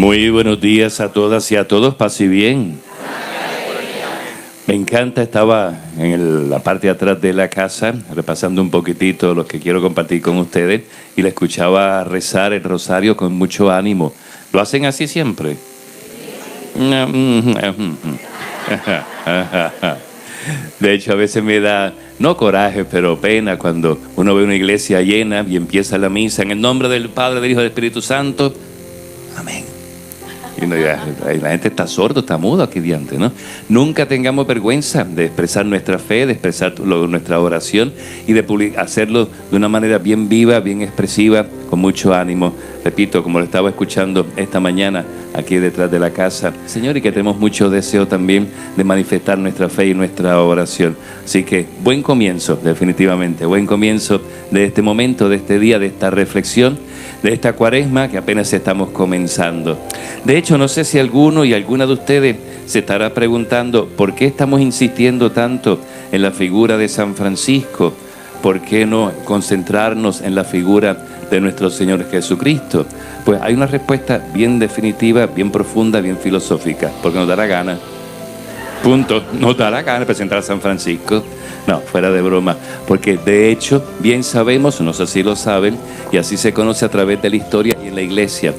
Muy buenos días a todas y a todos, paz y bien. Me encanta, estaba en la parte de atrás de la casa, repasando un poquitito lo que quiero compartir con ustedes, y la escuchaba rezar el rosario con mucho ánimo. ¿Lo hacen así siempre? De hecho, a veces me da, no coraje, pero pena cuando uno ve una iglesia llena y empieza la misa en el nombre del Padre, del Hijo y del Espíritu Santo. Amén. Y la gente está sordo, está mudo aquí diante, ¿no? Nunca tengamos vergüenza de expresar nuestra fe, de expresar nuestra oración y de hacerlo de una manera bien viva, bien expresiva, con mucho ánimo. Repito, como lo estaba escuchando esta mañana aquí detrás de la casa, Señor, y que tenemos mucho deseo también de manifestar nuestra fe y nuestra oración. Así que buen comienzo, definitivamente, buen comienzo de este momento, de este día, de esta reflexión, de esta cuaresma que apenas estamos comenzando. De hecho, no sé si alguno y alguna de ustedes se estará preguntando por qué estamos insistiendo tanto en la figura de San Francisco. ¿Por qué no concentrarnos en la figura de nuestro Señor Jesucristo? Pues hay una respuesta bien definitiva, bien profunda, bien filosófica, porque nos dará gana. Punto. Nos dará gana presentar a San Francisco. No, fuera de broma, porque de hecho bien sabemos, no sé si lo saben, y así se conoce a través de la historia y en la iglesia,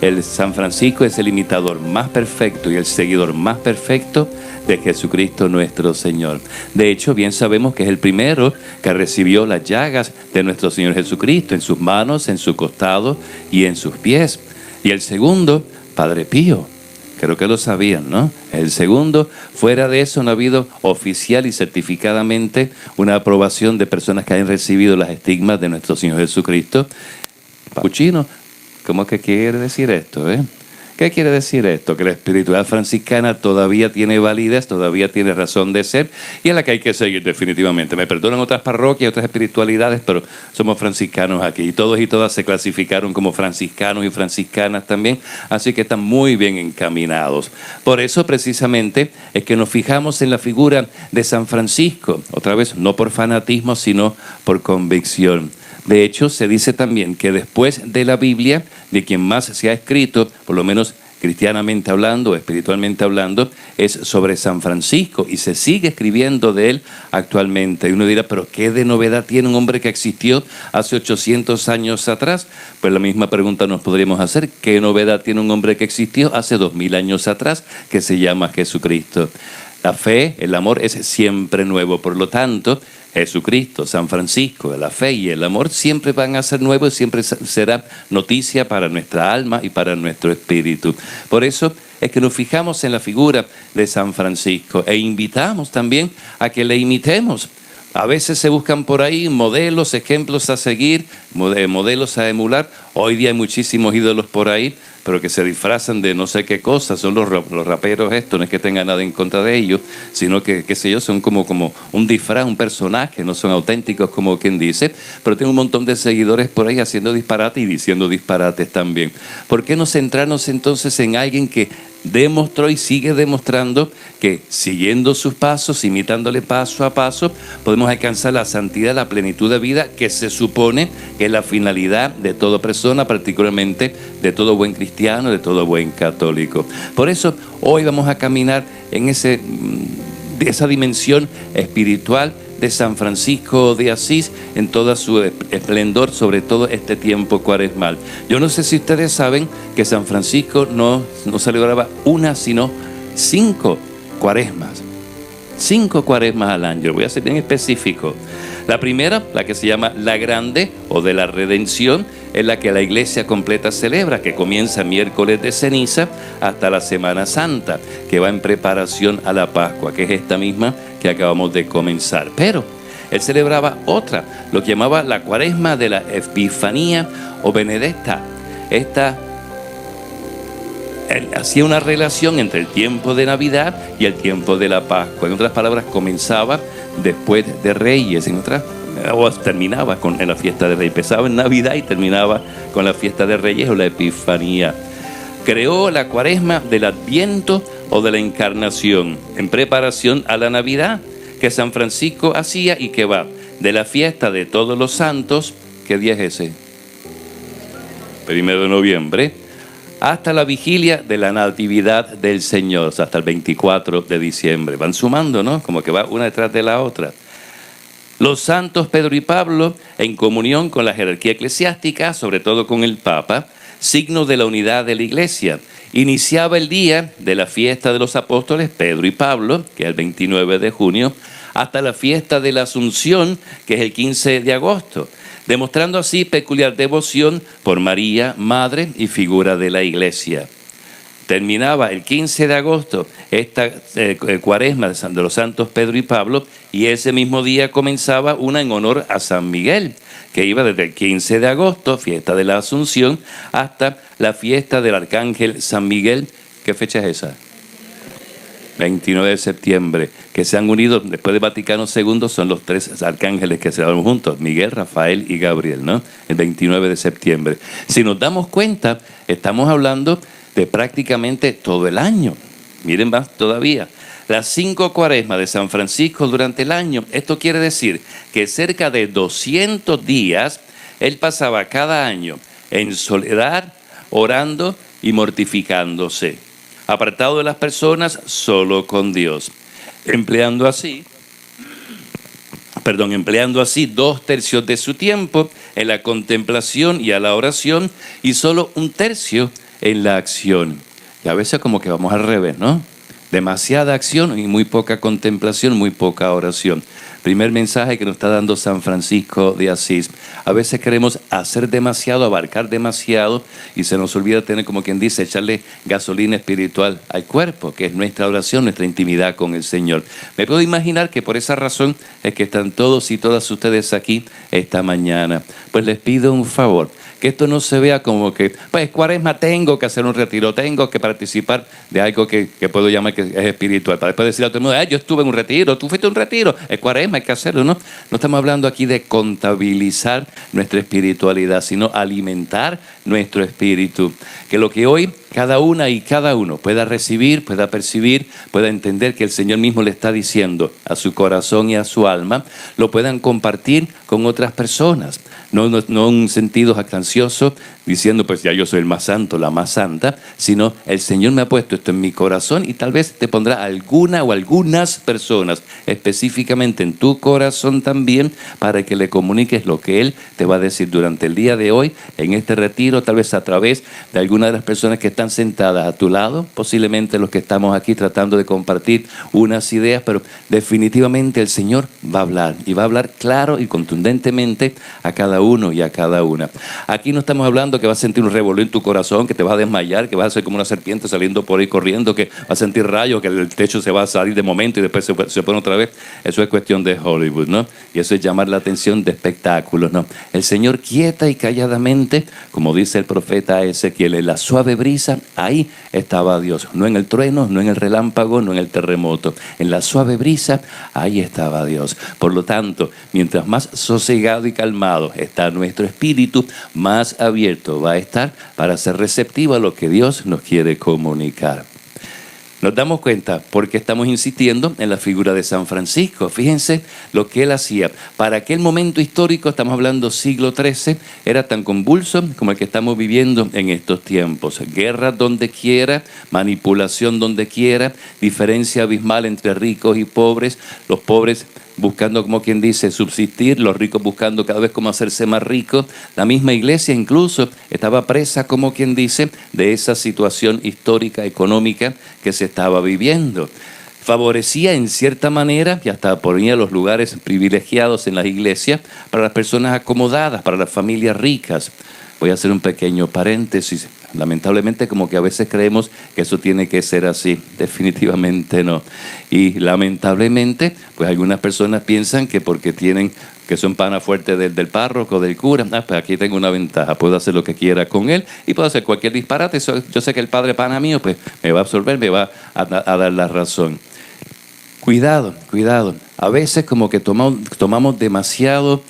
el San Francisco es el imitador más perfecto y el seguidor más perfecto de Jesucristo nuestro Señor. De hecho, bien sabemos que es el primero que recibió las llagas de nuestro Señor Jesucristo en sus manos, en su costado y en sus pies. Y el segundo, Padre Pío. Creo que lo sabían, ¿no? El segundo, fuera de eso no ha habido oficial y certificadamente una aprobación de personas que hayan recibido las estigmas de nuestro Señor Jesucristo. Puchino, ¿cómo que quiere decir esto, ¿Qué quiere decir esto? Que la espiritualidad franciscana todavía tiene validez, todavía tiene razón de ser, y es la que hay que seguir definitivamente. Me perdonan otras parroquias, otras espiritualidades, pero somos franciscanos aquí, y todos y todas se clasificaron como franciscanos y franciscanas también, así que están muy bien encaminados. Por eso precisamente es que nos fijamos en la figura de San Francisco, otra vez no por fanatismo, sino por convicción. De hecho, se dice también que después de la Biblia, de quien más se ha escrito, por lo menos cristianamente hablando, espiritualmente hablando, es sobre San Francisco, y se sigue escribiendo de él actualmente. Y uno dirá, ¿pero qué de novedad tiene un hombre que existió hace 800 años atrás? Pues la misma pregunta nos podríamos hacer, ¿qué novedad tiene un hombre que existió hace 2000 años atrás, que se llama Jesucristo? La fe, el amor es siempre nuevo, por lo tanto, Jesucristo, San Francisco, la fe y el amor siempre van a ser nuevos, siempre será noticia para nuestra alma y para nuestro espíritu. Por eso es que nos fijamos en la figura de San Francisco e invitamos también a que le imitemos. A veces se buscan por ahí modelos, ejemplos a seguir, modelos a emular. Hoy día hay muchísimos ídolos por ahí, pero que se disfrazan de no sé qué cosas. Son los raperos estos, no es que tenga nada en contra de ellos, sino que, qué sé yo, son como un disfraz, un personaje, no son auténticos como quien dice, pero tiene un montón de seguidores por ahí haciendo disparates y diciendo disparates también. ¿Por qué no centrarnos entonces en alguien que demostró y sigue demostrando que siguiendo sus pasos, imitándole paso a paso, podemos alcanzar la santidad, la plenitud de vida que se supone que es la finalidad de toda persona, particularmente de todo buen cristiano, de todo buen católico? Por eso hoy vamos a caminar en esa dimensión espiritual de San Francisco de Asís en toda su esplendor, sobre todo este tiempo cuaresmal. Yo no sé si ustedes saben que San Francisco no celebraba una, sino 5 cuaresmas. 5 cuaresmas al año. Voy a ser bien específico. La primera, la que se llama la Grande o de la Redención, es la que la iglesia completa celebra, que comienza miércoles de ceniza hasta la Semana Santa, que va en preparación a la Pascua, que es esta misma que acabamos de comenzar. Pero él celebraba otra, lo que llamaba la Cuaresma de la Epifanía o Benedetta. Él hacía una relación entre el tiempo de Navidad y el tiempo de la Pascua. En otras palabras, comenzaba después de Reyes, o terminaba en la fiesta de Reyes. Empezaba en Navidad y terminaba con la fiesta de Reyes o la Epifanía. Creó la Cuaresma del Adviento o de la Encarnación, en preparación a la Navidad, que San Francisco hacía y que va de la fiesta de Todos los Santos. ¿Qué día es ese? 1 de noviembre. hasta la vigilia de la Natividad del Señor, o sea, hasta el 24 de diciembre. Van sumando, ¿no? Como que va una detrás de la otra. Los santos Pedro y Pablo, en comunión con la jerarquía eclesiástica, sobre todo con el Papa, signo de la unidad de la Iglesia. Iniciaba el día de la fiesta de los apóstoles Pedro y Pablo, que es el 29 de junio, hasta la fiesta de la Asunción, que es el 15 de agosto, demostrando así peculiar devoción por María, madre y figura de la Iglesia. Terminaba el 15 de agosto esta cuaresma de los santos Pedro y Pablo, y ese mismo día comenzaba una en honor a San Miguel, que iba desde el 15 de agosto, fiesta de la Asunción, hasta la fiesta del Arcángel San Miguel. ¿Qué fecha es esa? 29 de septiembre, que se han unido después de Vaticano II, son los tres arcángeles que se van juntos, Miguel, Rafael y Gabriel, ¿no? El 29 de septiembre. Si nos damos cuenta, estamos hablando de prácticamente todo el año. Miren más todavía. Las 5 cuaresmas de San Francisco durante el año. Esto quiere decir que cerca de 200 días él pasaba cada año en soledad, orando y mortificándose, apartado de las personas, solo con Dios, empleando así 2/3 de su tiempo en la contemplación y a la oración, y solo 1/3 en la acción. Y a veces como que vamos al revés, ¿no? Demasiada acción y muy poca contemplación, muy poca oración. Primer mensaje que nos está dando San Francisco de Asís. A veces queremos hacer demasiado, abarcar demasiado, y se nos olvida tener, como quien dice, echarle gasolina espiritual al cuerpo, que es nuestra oración, nuestra intimidad con el Señor. Me puedo imaginar que por esa razón es que están todos y todas ustedes aquí esta mañana. Pues les pido un favor, que esto no se vea como que, pues cuaresma, tengo que hacer un retiro, tengo que participar de algo que puedo llamar que es espiritual, para después decirle a todo el mundo, yo estuve en un retiro, tú fuiste a un retiro, es cuaresma, hay que hacerlo, ¿no? No estamos hablando aquí de contabilizar nuestra espiritualidad, sino alimentar nuestro espíritu. Que lo que hoy cada una y cada uno pueda recibir, pueda percibir, pueda entender que el Señor mismo le está diciendo a su corazón y a su alma, lo puedan compartir con otras personas. No un sentido jactancioso diciendo, pues ya yo soy el más santo, la más santa, sino el Señor me ha puesto esto en mi corazón, y tal vez te pondrá alguna o algunas personas específicamente en tu corazón también, para que le comuniques lo que Él te va a decir durante el día de hoy, en este retiro, tal vez a través de alguna de las personas que están sentadas a tu lado, posiblemente los que estamos aquí tratando de compartir unas ideas, pero definitivamente el Señor va a hablar, y va a hablar claro y contundentemente a cada uno y a cada una. Aquí no estamos hablando que vas a sentir un revolú en tu corazón, que te vas a desmayar, que vas a ser como una serpiente saliendo por ahí corriendo, que vas a sentir rayos, que el techo se va a salir de momento y después se pone otra vez. Eso es cuestión de Hollywood, ¿no? Y eso es llamar la atención de espectáculos, ¿no? El Señor quieta y calladamente, como dice el profeta Ezequiel, en la suave brisa, ahí estaba Dios. No en el trueno, no en el relámpago, no en el terremoto. En la suave brisa, ahí estaba Dios. Por lo tanto, mientras más sosegado y calmado está nuestro espíritu, más abierto va a estar para ser receptivo a lo que Dios nos quiere comunicar. Nos damos cuenta porque estamos insistiendo en la figura de San Francisco. Fíjense lo que él hacía. Para aquel momento histórico, estamos hablando siglo XIII, era tan convulso como el que estamos viviendo en estos tiempos. Guerra donde quiera, manipulación donde quiera, diferencia abismal entre ricos y pobres, los pobres buscando, como quien dice, subsistir, los ricos buscando cada vez cómo hacerse más ricos. La misma iglesia incluso estaba presa, como quien dice, de esa situación histórica, económica que se estaba viviendo. Favorecía en cierta manera y hasta ponía los lugares privilegiados en las iglesias para las personas acomodadas, para las familias ricas. Voy a hacer un pequeño paréntesis. Lamentablemente, como que a veces creemos que eso tiene que ser así. Definitivamente no. Y lamentablemente, pues algunas personas piensan que porque que son pana fuerte del párroco, del cura, pues aquí tengo una ventaja, puedo hacer lo que quiera con él y puedo hacer cualquier disparate. Yo sé que el padre pana mío pues me va a absorber, me va a dar la razón. Cuidado. A veces como que tomamos demasiado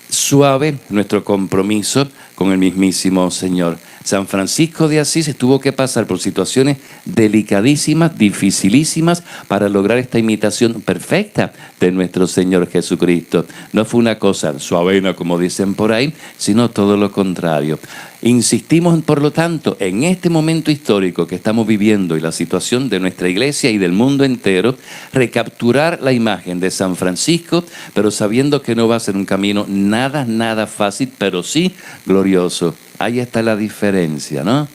suave nuestro compromiso con el mismísimo Señor. San Francisco de Asís tuvo que pasar por situaciones delicadísimas, dificilísimas, para lograr esta imitación perfecta de nuestro Señor Jesucristo. No fue una cosa suavena, como dicen por ahí, sino todo lo contrario. Insistimos, por lo tanto, en este momento histórico que estamos viviendo y la situación de nuestra iglesia y del mundo entero, recapturar la imagen de San Francisco, pero sabiendo que no va a ser un camino nada fácil, pero sí glorioso. Ahí está la diferencia, ¿no?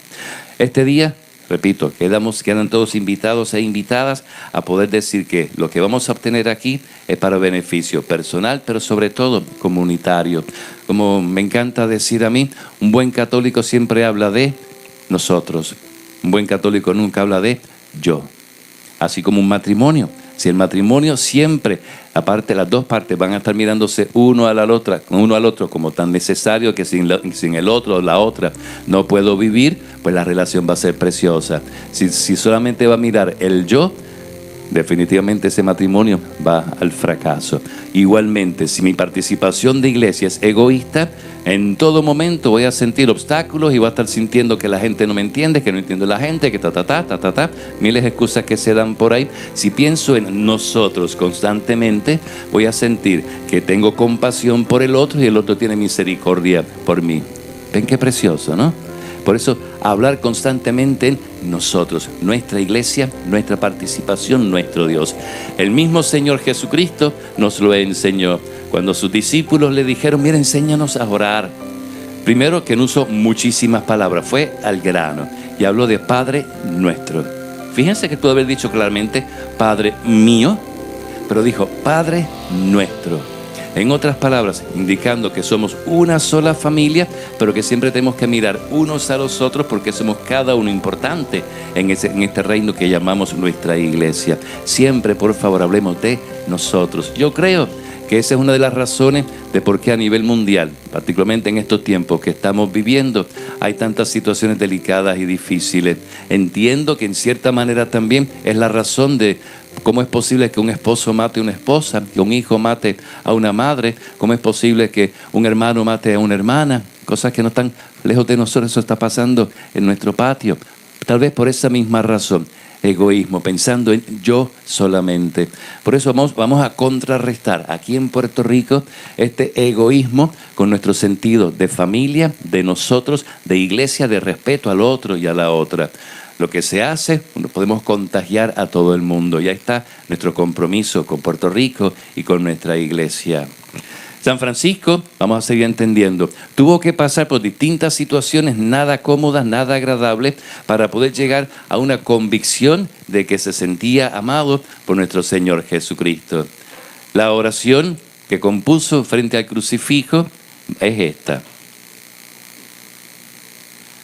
Este día, repito, quedan todos invitados e invitadas a poder decir que lo que vamos a obtener aquí es para beneficio personal, pero sobre todo comunitario. Como me encanta decir a mí, un buen católico siempre habla de nosotros. Un buen católico nunca habla de yo. Así como un matrimonio. Si el matrimonio siempre, aparte las dos partes van a estar mirándose uno al otro como tan necesario que sin el otro o la otra no puedo vivir, pues la relación va a ser preciosa. Si solamente va a mirar el yo, definitivamente ese matrimonio va al fracaso. Igualmente, si mi participación de iglesia es egoísta, en todo momento voy a sentir obstáculos y voy a estar sintiendo que la gente no me entiende, que no entiendo la gente, que miles de excusas que se dan por ahí. Si pienso en nosotros constantemente, voy a sentir que tengo compasión por el otro y el otro tiene misericordia por mí. Ven qué precioso, ¿no? Por eso, hablar constantemente en nosotros, nuestra iglesia, nuestra participación, nuestro Dios. El mismo Señor Jesucristo nos lo enseñó. Cuando sus discípulos le dijeron, mira, enséñanos a orar. Primero, que no usó muchísimas palabras, fue al grano y habló de Padre nuestro. Fíjense que pudo haber dicho claramente, Padre mío, pero dijo, Padre nuestro. En otras palabras, indicando que somos una sola familia, pero que siempre tenemos que mirar unos a los otros porque somos cada uno importante en este reino que llamamos nuestra iglesia. Siempre, por favor, hablemos de nosotros. Yo creo que esa es una de las razones de por qué a nivel mundial, particularmente en estos tiempos que estamos viviendo, hay tantas situaciones delicadas y difíciles. Entiendo que en cierta manera también es la razón de cómo es posible que un esposo mate a una esposa, que un hijo mate a una madre, cómo es posible que un hermano mate a una hermana, cosas que no están lejos de nosotros, eso está pasando en nuestro patio. Tal vez por esa misma razón. Egoísmo, pensando en yo solamente. Por eso vamos a contrarrestar aquí en Puerto Rico este egoísmo con nuestro sentido de familia, de nosotros, de iglesia, de respeto al otro y a la otra. Lo que se hace, podemos contagiar a todo el mundo. Y ahí está nuestro compromiso con Puerto Rico y con nuestra iglesia. San Francisco, vamos a seguir entendiendo, tuvo que pasar por distintas situaciones nada cómodas, nada agradables, para poder llegar a una convicción de que se sentía amado por nuestro Señor Jesucristo. La oración que compuso frente al crucifijo es esta.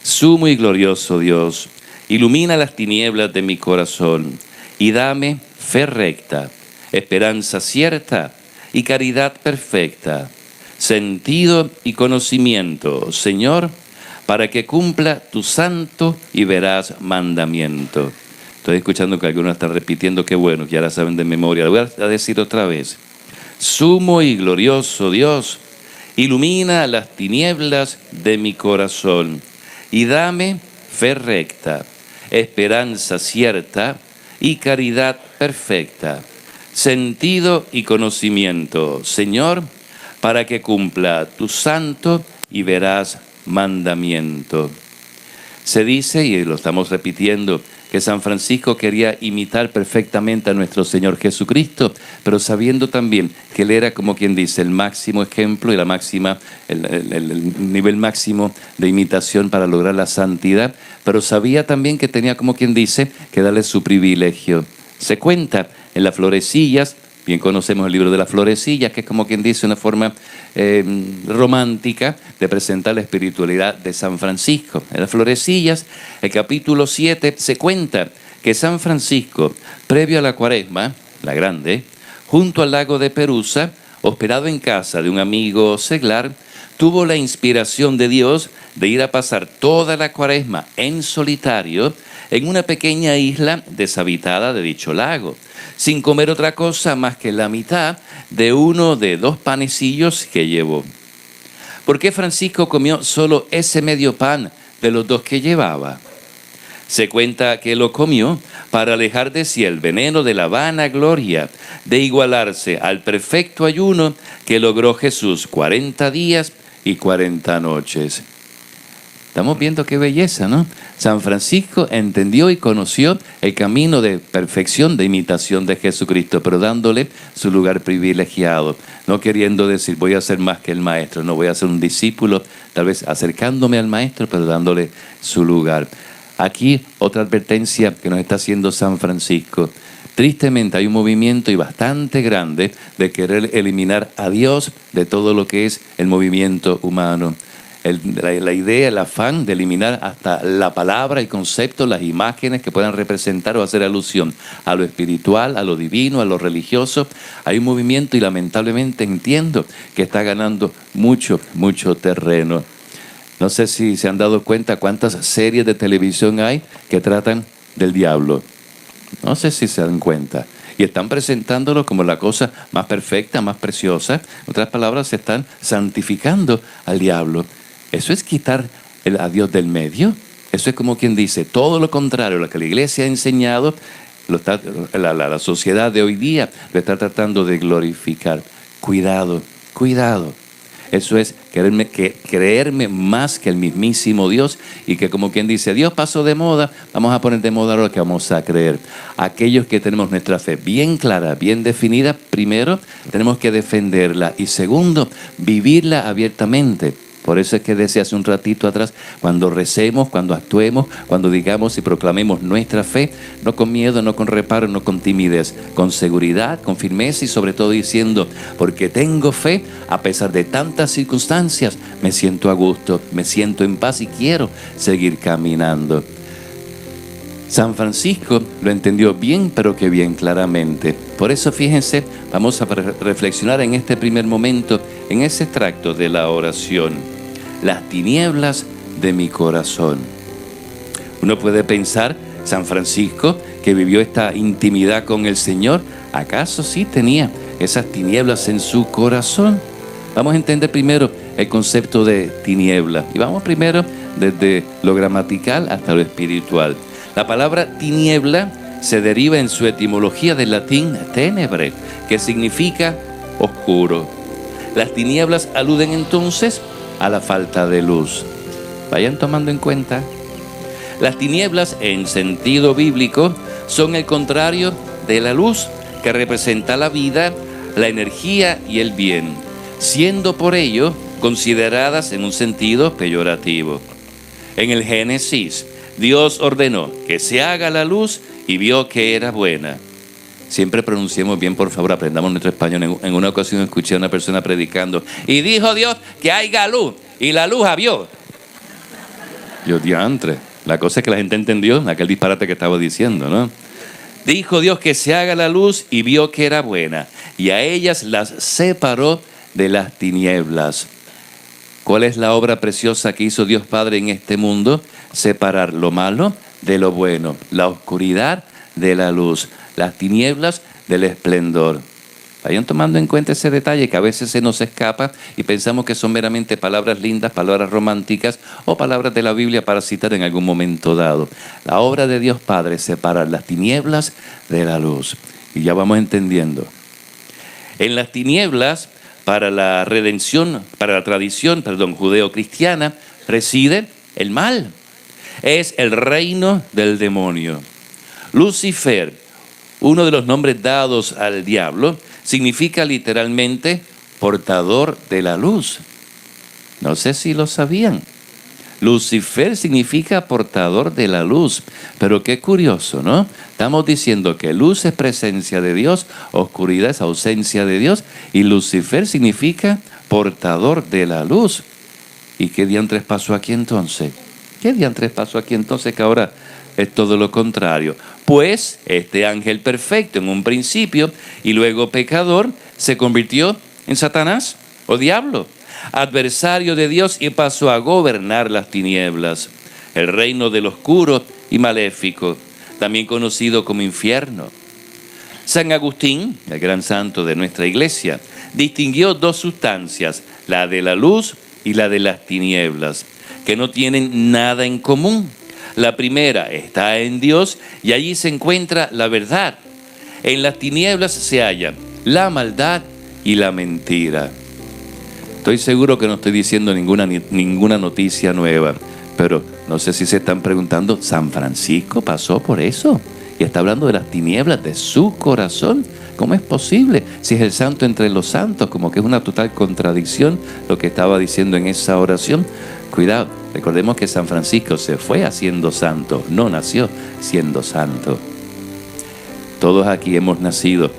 Sumo y glorioso Dios, ilumina las tinieblas de mi corazón y dame fe recta, esperanza cierta y caridad perfecta, sentido y conocimiento, Señor, para que cumpla tu santo y veraz mandamiento. Estoy escuchando que algunos están repitiendo, qué bueno, que ya la saben de memoria. Lo voy a decir otra vez. Sumo y glorioso Dios, ilumina las tinieblas de mi corazón y dame fe recta, esperanza cierta y caridad perfecta, sentido y conocimiento, Señor, para que cumpla tu santo y veraz mandamiento. Se dice, y lo estamos repitiendo, que San Francisco quería imitar perfectamente a nuestro Señor Jesucristo, pero sabiendo también que Él era, como quien dice, el máximo ejemplo y el nivel máximo de imitación para lograr la santidad, pero sabía también que tenía, como quien dice, que darle su privilegio. Se cuenta en las florecillas, bien conocemos el libro de las florecillas, que es como quien dice una forma romántica de presentar la espiritualidad de San Francisco. En las florecillas, el capítulo 7, se cuenta que San Francisco, previo a la Cuaresma, la grande, junto al lago de Perusa, hospedado en casa de un amigo seglar, tuvo la inspiración de Dios de ir a pasar toda la Cuaresma en solitario en una pequeña isla deshabitada de dicho lago, sin comer otra cosa más que la mitad de uno de 2 panecillos que llevó. ¿Por qué Francisco comió solo ese medio pan de los 2 que llevaba. Se cuenta que lo comió para alejar de sí el veneno de la vanagloria, de igualarse al perfecto ayuno que logró Jesús 40 días y 40 noches. Estamos viendo qué belleza, ¿no? San Francisco entendió y conoció el camino de perfección, de imitación de Jesucristo, pero dándole su lugar privilegiado, no queriendo decir voy a ser más que el maestro, no voy a ser un discípulo, tal vez acercándome al maestro, pero dándole su lugar. Aquí otra advertencia que nos está haciendo San Francisco. Tristemente hay un movimiento y bastante grande de querer eliminar a Dios de todo lo que es el movimiento humano. La idea, el afán de eliminar hasta la palabra, el concepto, las imágenes que puedan representar o hacer alusión a lo espiritual, a lo divino, a lo religioso. Hay un movimiento y lamentablemente entiendo que está ganando mucho terreno. No sé si se han dado cuenta cuántas series de televisión hay que tratan del diablo. No sé si se dan cuenta. Y están presentándolo como la cosa más perfecta, más preciosa. En otras palabras, se están santificando al diablo. Eso es quitar a Dios del medio. Eso es como quien dice, todo lo contrario a lo que la iglesia ha enseñado, la sociedad de hoy día lo está tratando de glorificar. Cuidado. Eso es creerme más que el mismísimo Dios y que como quien dice, Dios pasó de moda, vamos a poner de moda lo que vamos a creer. Aquellos que tenemos nuestra fe bien clara, bien definida, primero tenemos que defenderla y segundo, vivirla abiertamente. Por eso es que decía hace un ratito atrás, cuando recemos, cuando actuemos, cuando digamos y proclamemos nuestra fe, no con miedo, no con reparo, no con timidez, con seguridad, con firmeza y sobre todo diciendo, porque tengo fe, a pesar de tantas circunstancias, me siento a gusto, me siento en paz y quiero seguir caminando. San Francisco lo entendió bien, pero que bien claramente. Por eso, fíjense, vamos a reflexionar en este primer momento, en ese extracto de la oración. Las tinieblas de mi corazón. Uno puede pensar, San Francisco, que vivió esta intimidad con el Señor, ¿acaso sí tenía esas tinieblas en su corazón? Vamos a entender primero el concepto de tiniebla. Y vamos primero desde lo gramatical hasta lo espiritual. La palabra tiniebla se deriva en su etimología del latín tenebre, que significa oscuro. Las tinieblas aluden entonces a la falta de luz. Vayan tomando en cuenta. Las tinieblas en sentido bíblico son el contrario de la luz, que representa la vida, la energía y el bien, siendo por ello consideradas en un sentido peyorativo. En el Génesis, Dios ordenó que se haga la luz y vio que era buena. Siempre pronunciemos bien, por favor, aprendamos nuestro español. En una ocasión escuché a una persona predicando y dijo Dios que haya luz y la luz habió. Yo, diantre, la cosa es que la gente entendió aquel disparate que estaba diciendo, ¿no? Dijo Dios que se haga la luz y vio que era buena y a ellas las separó de las tinieblas. ¿Cuál es la obra preciosa que hizo Dios Padre en este mundo? Separar lo malo de lo bueno, la oscuridad de la luz, las tinieblas del esplendor. Vayan tomando en cuenta ese detalle que a veces se nos escapa y pensamos que son meramente palabras lindas, palabras románticas o palabras de la Biblia para citar en algún momento dado. La obra de Dios Padre es separar las tinieblas de la luz. Y ya vamos entendiendo. En las tinieblas, para la tradición judeo-cristiana, reside el mal. Es el reino del demonio. Lucifer, uno de los nombres dados al diablo, significa literalmente portador de la luz. No sé si lo sabían. Lucifer significa portador de la luz. Pero qué curioso, ¿no? Estamos diciendo que luz es presencia de Dios, oscuridad es ausencia de Dios, y Lucifer significa portador de la luz. ¿Y qué diantres pasó aquí entonces? ¿Qué diantres pasó aquí entonces que ahora es todo lo contrario? Pues este ángel perfecto en un principio y luego pecador se convirtió en Satanás o diablo, adversario de Dios, y pasó a gobernar las tinieblas, el reino del oscuro y maléfico, también conocido como infierno. San Agustín, el gran santo de nuestra iglesia, distinguió dos sustancias, la de la luz y la de las tinieblas, que no tienen nada en común. La primera está en Dios y allí se encuentra la verdad. En las tinieblas se hallan la maldad y la mentira. Estoy seguro que no estoy diciendo ninguna noticia nueva, pero no sé si se están preguntando, ¿San Francisco pasó por eso? Y está hablando de las tinieblas de su corazón. ¿Cómo es posible? Si es el santo entre los santos, como que es una total contradicción lo que estaba diciendo en esa oración. Cuidado, recordemos que San Francisco se fue haciendo santo, no nació siendo santo. Todos aquí hemos nacido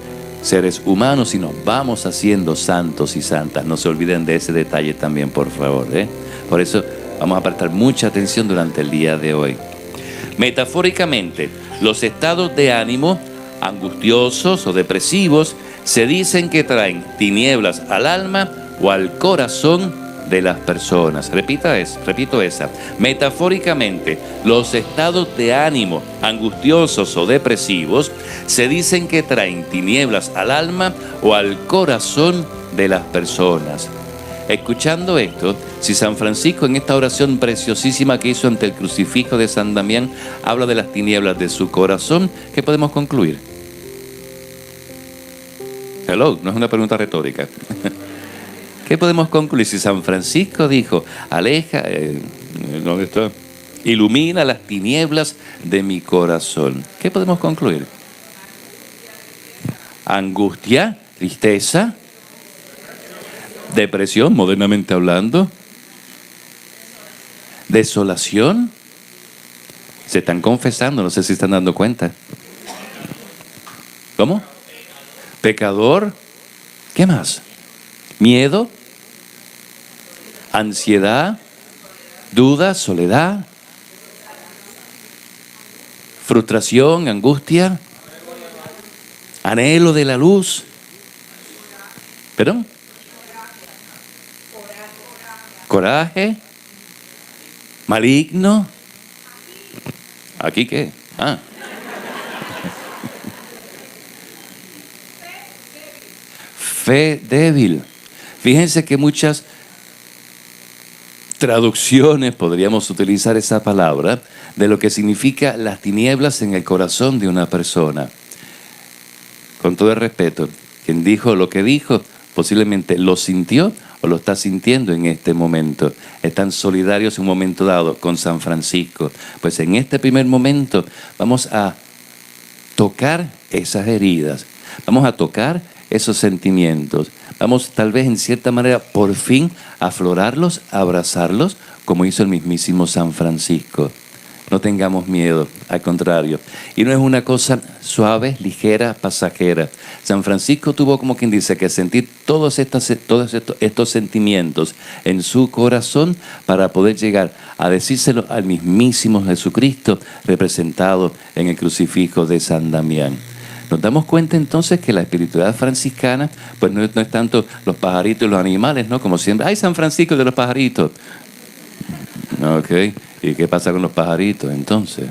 seres humanos y nos vamos haciendo santos y santas. No se olviden de ese detalle también, por favor, ¿eh? Por eso vamos a prestar mucha atención durante el día de hoy. Metafóricamente, los estados de ánimo angustiosos o depresivos se dicen que traen tinieblas al alma o al corazón de las personas. Repito esa. Metafóricamente, los estados de ánimo angustiosos o depresivos se dicen que traen tinieblas al alma o al corazón de las personas. Escuchando esto, si San Francisco en esta oración preciosísima que hizo ante el crucifijo de San Damián habla de las tinieblas de su corazón, ¿qué podemos concluir? Hello, no es una pregunta retórica. ¿Qué podemos concluir si San Francisco dijo, aleja, ¿dónde está? Ilumina las tinieblas de mi corazón? ¿Qué podemos concluir? Angustia, tristeza, depresión, modernamente hablando, desolación. Se están confesando, no sé si están dando cuenta. ¿Cómo? Pecador. ¿Qué más? Miedo, ansiedad, duda, soledad, frustración, angustia, anhelo de la luz. ¿Perdón? Coraje, maligno. ¿Aquí qué? Fe débil. Fíjense que muchas traducciones, podríamos utilizar esa palabra, de lo que significa las tinieblas en el corazón de una persona. Con todo el respeto, quien dijo lo que dijo, posiblemente lo sintió o lo está sintiendo en este momento. Están solidarios en un momento dado con San Francisco. Pues en este primer momento vamos a tocar esas heridas, vamos a tocar esos sentimientos, vamos tal vez en cierta manera por fin a aflorarlos, a abrazarlos, como hizo el mismísimo San Francisco. No tengamos miedo, al contrario. Y no es una cosa suave, ligera, pasajera. San Francisco tuvo, como quien dice, que sentir todos estos sentimientos en su corazón para poder llegar a decírselo al mismísimo Jesucristo representado en el crucifijo de San Damián. Nos damos cuenta entonces que la espiritualidad franciscana, pues no es tanto los pajaritos y los animales, ¿no? Como siempre, ¡ay, San Francisco de los pajaritos! Ok, ¿y qué pasa con los pajaritos entonces?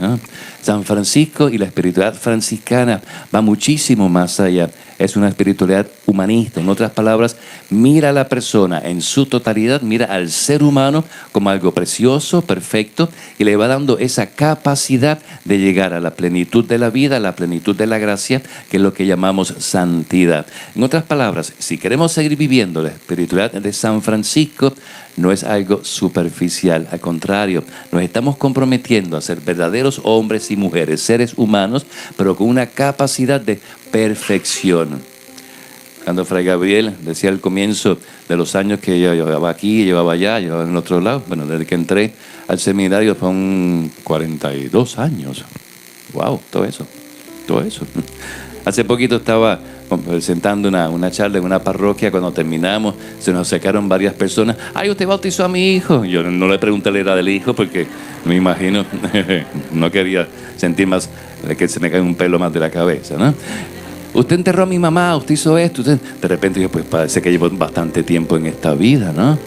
San Francisco y la espiritualidad franciscana va muchísimo más allá. Es una espiritualidad humanista. En otras palabras, mira a la persona en su totalidad, mira al ser humano como algo precioso, perfecto, y le va dando esa capacidad de llegar a la plenitud de la vida, a la plenitud de la gracia, que es lo que llamamos santidad. En otras palabras, si queremos seguir viviendo la espiritualidad de San Francisco, no es algo superficial, al contrario, nos estamos comprometiendo a ser verdaderos hombres y mujeres, seres humanos, pero con una capacidad de perfección. Cuando Fray Gabriel decía al comienzo de los años que yo llevaba aquí, llevaba allá, llevaba en el otro lado, bueno, desde que entré al seminario son 42 años. ¡Wow! Todo eso. Hace poquito estaba presentando una charla en una parroquia. Cuando terminamos, se nos acercaron varias personas. ¡Ay, usted bautizó a mi hijo! Yo no le pregunté la edad del hijo porque me imagino, no quería sentir más que se me cae un pelo más de la cabeza, ¿no? Usted enterró a mi mamá, usted hizo esto. De repente yo, pues parece que llevo bastante tiempo en esta vida, ¿no?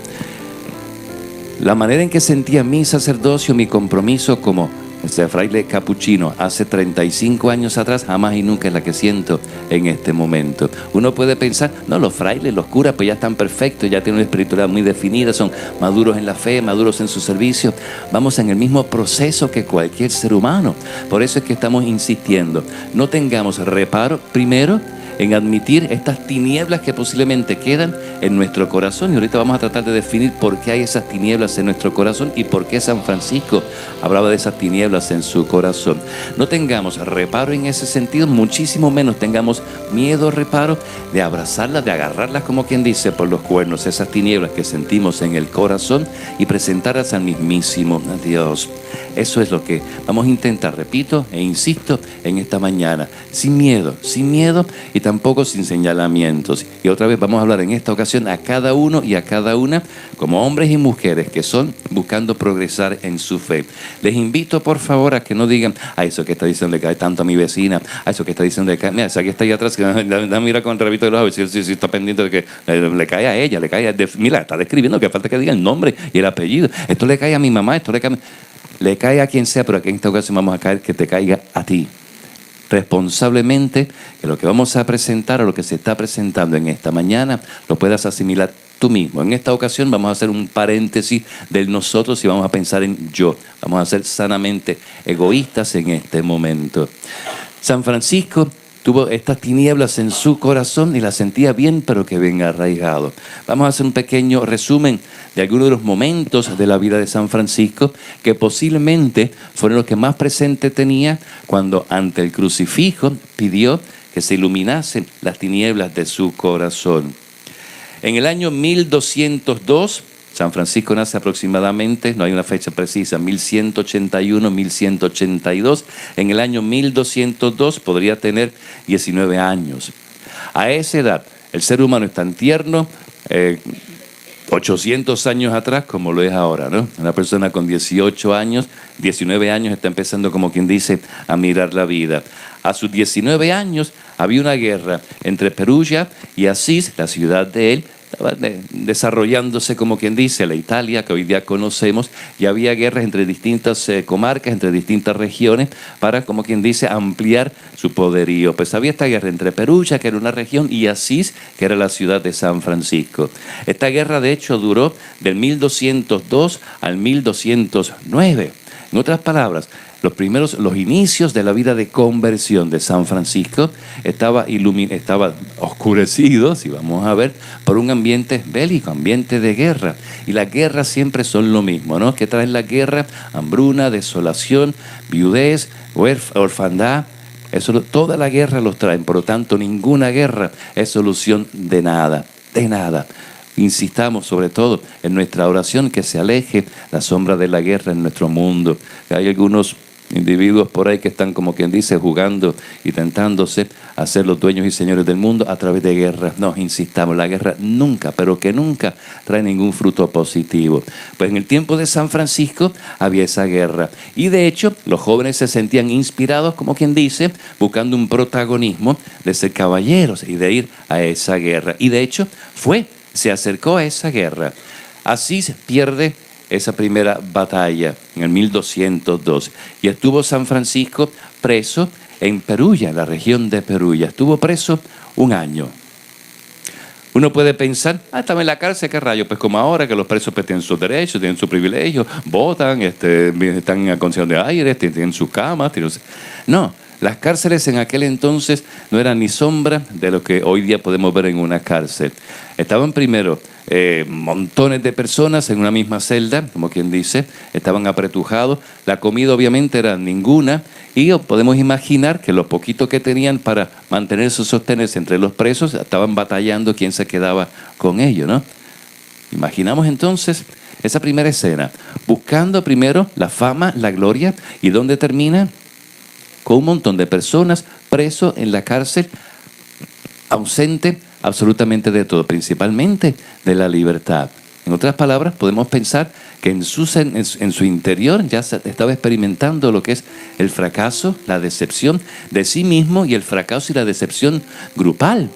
La manera en que sentía mi sacerdocio, mi compromiso como Ese fraile capuchino, hace 35 años atrás, jamás y nunca es la que siento en este momento. Uno puede pensar, no, los frailes, los curas, pues ya están perfectos, ya tienen una espiritualidad muy definida, son maduros en la fe, maduros en su servicio. Vamos en el mismo proceso que cualquier ser humano. Por eso es que estamos insistiendo. No tengamos reparo, primero, en admitir estas tinieblas que posiblemente quedan en nuestro corazón. Y ahorita vamos a tratar de definir por qué hay esas tinieblas en nuestro corazón y por qué San Francisco hablaba de esas tinieblas en su corazón. No tengamos reparo en ese sentido, muchísimo menos tengamos miedo, reparo de abrazarlas, de agarrarlas, como quien dice, por los cuernos, esas tinieblas que sentimos en el corazón y presentarlas al mismísimo Dios. Eso es lo que vamos a intentar, repito e insisto, en esta mañana, sin miedo y tampoco sin señalamientos. Y otra vez vamos a hablar en esta ocasión a cada uno y a cada una, como hombres y mujeres que son buscando progresar en su fe. Les invito por favor a que no digan, eso que está diciendo le cae tanto a mi vecina, eso que está diciendo le cae, mira, esa que está ahí atrás, que da mira con el rabito de los ojos, si está pendiente de que le cae a ella, mira, está describiendo, que falta que diga el nombre y el apellido, esto le cae a mi mamá, le cae a quien sea, pero aquí en esta ocasión vamos a caer que te caiga a ti. Responsablemente, que lo que vamos a presentar o lo que se está presentando en esta mañana lo puedas asimilar tú mismo. En esta ocasión vamos a hacer un paréntesis del nosotros y vamos a pensar en yo. Vamos a ser sanamente egoístas en este momento. San Francisco tuvo estas tinieblas en su corazón y las sentía bien, pero que bien arraigado. Vamos a hacer un pequeño resumen de algunos de los momentos de la vida de San Francisco que posiblemente fueron los que más presente tenía cuando ante el crucifijo pidió que se iluminasen las tinieblas de su corazón. En el año 1202, San Francisco nace aproximadamente, no hay una fecha precisa, 1181, 1182. En el año 1202 podría tener 19 años. A esa edad, el ser humano es tan tierno, 800 años atrás como lo es ahora, ¿no? Una persona con 18 años, 19 años está empezando, como quien dice, a mirar la vida. A sus 19 años había una guerra entre Perugia y Asís, la ciudad de él, estaba desarrollándose, como quien dice, la Italia que hoy día conocemos, y había guerras entre distintas comarcas, entre distintas regiones, para, como quien dice, ampliar su poderío. Pues había esta guerra entre Perugia, que era una región, y Asís, que era la ciudad de San Francisco. Esta guerra, de hecho, duró del 1202 al 1209. En otras palabras, los inicios de la vida de conversión de San Francisco estaba oscurecido, si vamos a ver, por un ambiente bélico, ambiente de guerra. Y las guerras siempre son lo mismo, ¿no? ¿Qué traen la guerra? Hambruna, desolación, viudez, orfandad. Toda la guerra los traen, por lo tanto, ninguna guerra es solución de nada, de nada. Insistamos sobre todo en nuestra oración que se aleje la sombra de la guerra en nuestro mundo. Hay algunos individuos por ahí que están, como quien dice, jugando y tentándose a ser los dueños y señores del mundo a través de guerras. No, insistamos, la guerra nunca, pero que nunca trae ningún fruto positivo. Pues en el tiempo de San Francisco había esa guerra. Y de hecho, los jóvenes se sentían inspirados, como quien dice, buscando un protagonismo de ser caballeros y de ir a esa guerra. Y de hecho, se acercó a esa guerra. Asís pierde esa primera batalla en el 1202 y estuvo San Francisco preso en Perugia, en la región de Perugia. Estuvo preso 1 año. Uno puede pensar, estaba en la cárcel, ¿qué rayo? Pues como ahora que los presos pues, tienen sus derechos, tienen sus privilegios, votan, están en condición de aire, tienen sus camas. No, las cárceles en aquel entonces no eran ni sombra de lo que hoy día podemos ver en una cárcel. Estaban primero montones de personas en una misma celda, como quien dice, estaban apretujados. La comida obviamente era ninguna y podemos imaginar que lo poquito que tenían para mantenerse, sostenerse entre los presos, estaban batallando quién se quedaba con ellos, ¿no? Imaginamos entonces esa primera escena, buscando primero la fama, la gloria, y ¿dónde termina? Con un montón de personas presos en la cárcel, ausente absolutamente de todo, principalmente de la libertad. En otras palabras, podemos pensar que en su interior ya se estaba experimentando lo que es el fracaso, la decepción de sí mismo y el fracaso y la decepción grupal.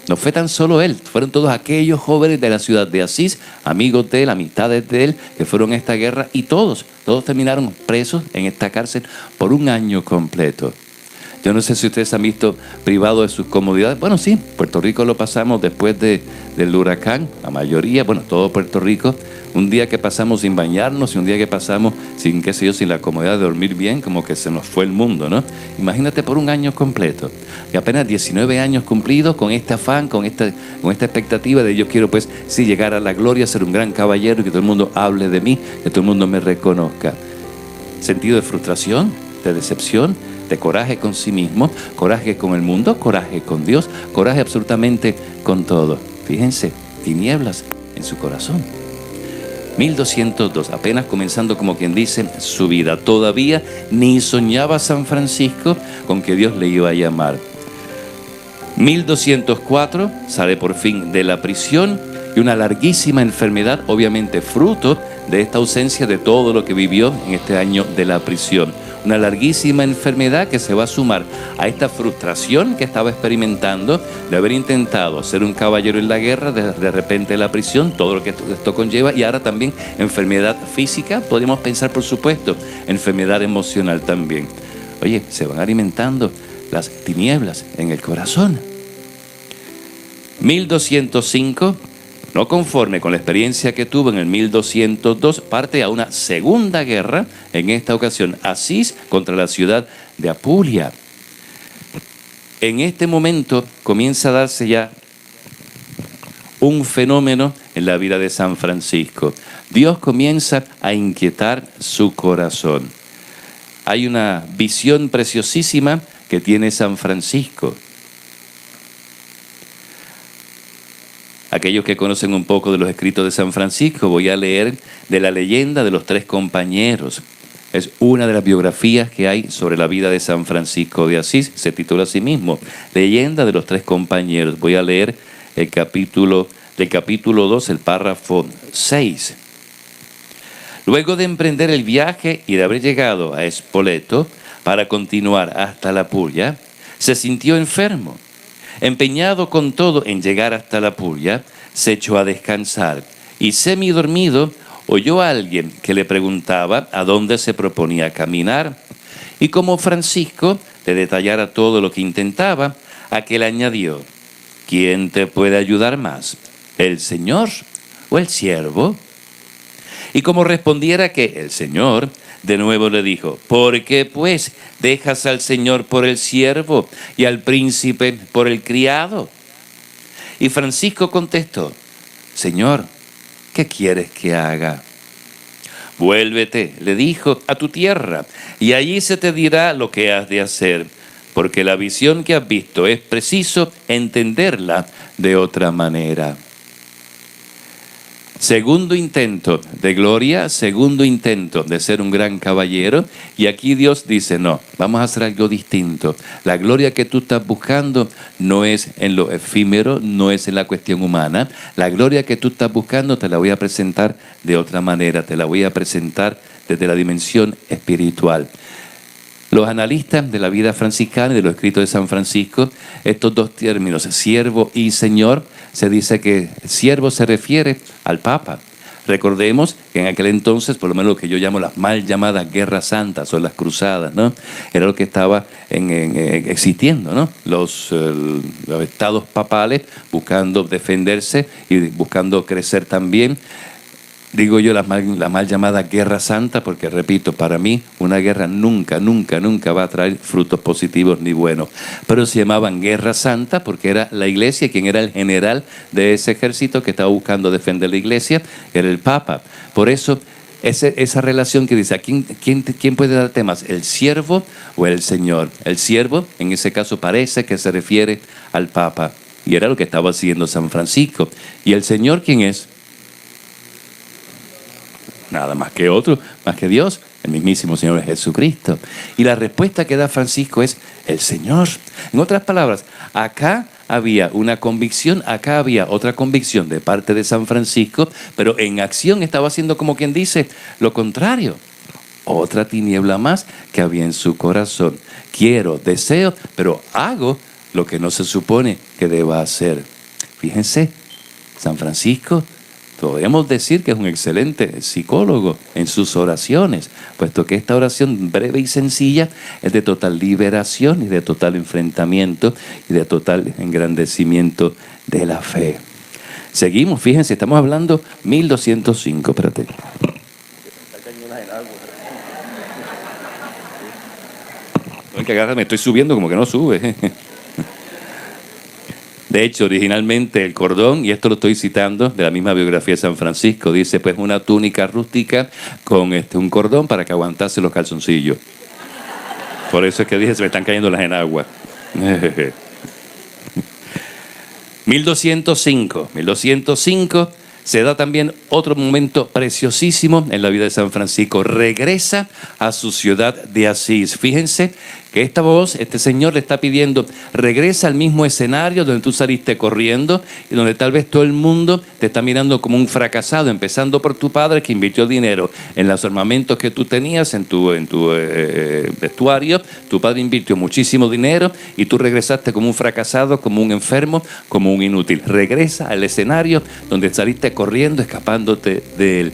No fue tan solo él, fueron todos aquellos jóvenes de la ciudad de Asís, amigos de él, amistades de él, que fueron a esta guerra, y todos terminaron presos en esta cárcel por un año completo. Yo no sé si ustedes han visto privados de sus comodidades. Bueno, sí, Puerto Rico lo pasamos después del huracán, la mayoría, bueno, todo Puerto Rico. Un día que pasamos sin bañarnos y un día que pasamos sin, qué sé yo, sin la comodidad de dormir bien, como que se nos fue el mundo, ¿no? Imagínate por un año completo. Y apenas 19 años cumplidos con este afán, con esta expectativa de yo quiero pues sí llegar a la gloria, ser un gran caballero y que todo el mundo hable de mí, que todo el mundo me reconozca. Sentido de frustración, de decepción, de coraje con sí mismo, coraje con el mundo, coraje con Dios, coraje absolutamente con todo. Fíjense, tinieblas en su corazón. 1202, apenas comenzando como quien dice su vida. Todavía ni soñaba San Francisco con que Dios le iba a llamar. 1204 sale por fin de la prisión y una larguísima enfermedad, obviamente fruto de esta ausencia de todo lo que vivió en este año de la prisión. Una larguísima enfermedad que se va a sumar a esta frustración que estaba experimentando de haber intentado ser un caballero en la guerra, de repente la prisión, todo lo que esto conlleva, y ahora también enfermedad física, podemos pensar por supuesto, enfermedad emocional también. Oye, se van alimentando las tinieblas en el corazón. 1205, no conforme con la experiencia que tuvo en el 1202, parte a una segunda guerra, en esta ocasión Asís contra la ciudad de Apulia. En este momento comienza a darse ya un fenómeno en la vida de San Francisco. Dios comienza a inquietar su corazón. Hay una visión preciosísima que tiene San Francisco. Aquellos que conocen un poco de los escritos de San Francisco, voy a leer de la leyenda de los tres compañeros. Es una de las biografías que hay sobre la vida de San Francisco de Asís. Se titula así mismo, Leyenda de los tres compañeros. Voy a leer del capítulo 2, el párrafo 6. Luego de emprender el viaje y de haber llegado a Spoleto para continuar hasta la Apulia, se sintió enfermo. Empeñado con todo en llegar hasta la Apulia, se echó a descansar y semidormido oyó a alguien que le preguntaba a dónde se proponía caminar. Y como Francisco le detallara todo lo que intentaba, aquel añadió: ¿quién te puede ayudar más, el Señor o el siervo? Y como respondiera que el Señor, de nuevo le dijo: ¿por qué pues dejas al Señor por el siervo y al príncipe por el criado? Y Francisco contestó: Señor, ¿qué quieres que haga? Vuélvete, le dijo, a tu tierra, y allí se te dirá lo que has de hacer, porque la visión que has visto es preciso entenderla de otra manera. Segundo intento de gloria, segundo intento de ser un gran caballero, y aquí Dios dice: no, vamos a hacer algo distinto. La gloria que tú estás buscando no es en lo efímero, no es en la cuestión humana. La gloria que tú estás buscando te la voy a presentar de otra manera, te la voy a presentar desde la dimensión espiritual. Los analistas de la vida franciscana y de los escritos de San Francisco, estos dos términos, siervo y señor, se dice que siervo se refiere al Papa. Recordemos que en aquel entonces, por lo menos lo que yo llamo las mal llamadas guerras santas o las cruzadas, ¿no? Era lo que estaba existiendo, ¿no? Los estados papales buscando defenderse y buscando crecer también. Digo yo la mal llamada guerra santa porque, repito, para mí una guerra nunca va a traer frutos positivos ni buenos. Pero se llamaban guerra santa porque era la iglesia, quien era el general de ese ejército que estaba buscando defender la iglesia, era el Papa. Por eso esa relación que dice, ¿a quién puede darte más, el siervo o el Señor? El siervo, en ese caso, parece que se refiere al Papa. Y era lo que estaba haciendo San Francisco. ¿Y el Señor quién es? Nada más que otro, más que Dios, el mismísimo Señor Jesucristo. Y la respuesta que da Francisco es el Señor. En otras palabras, acá había una convicción, acá había otra convicción de parte de San Francisco, pero en acción estaba haciendo, como quien dice, lo contrario. Otra tiniebla más que había en su corazón. Quiero, deseo, pero hago lo que no se supone que deba hacer. Fíjense, San Francisco, podemos decir que es un excelente psicólogo en sus oraciones, puesto que esta oración breve y sencilla es de total liberación y de total enfrentamiento y de total engrandecimiento de la fe. Seguimos, fíjense, estamos hablando 1205, espérate. No hay que agarrarme, estoy subiendo como que no sube. De hecho, originalmente el cordón, y esto lo estoy citando de la misma biografía de San Francisco, dice pues una túnica rústica con un cordón para que aguantase los calzoncillos. Por eso es que dije, se me están cayendo las enaguas. 1205 se da también otro momento preciosísimo en la vida de San Francisco. Regresa a su ciudad de Asís. Fíjense que esta voz, este señor le está pidiendo, regresa al mismo escenario donde tú saliste corriendo y donde tal vez todo el mundo te está mirando como un fracasado, empezando por tu padre que invirtió dinero en los armamentos que tú tenías en tu vestuario. Tu padre invirtió muchísimo dinero y tú regresaste como un fracasado, como un enfermo, como un inútil. Regresa al escenario donde saliste corriendo, escapándote de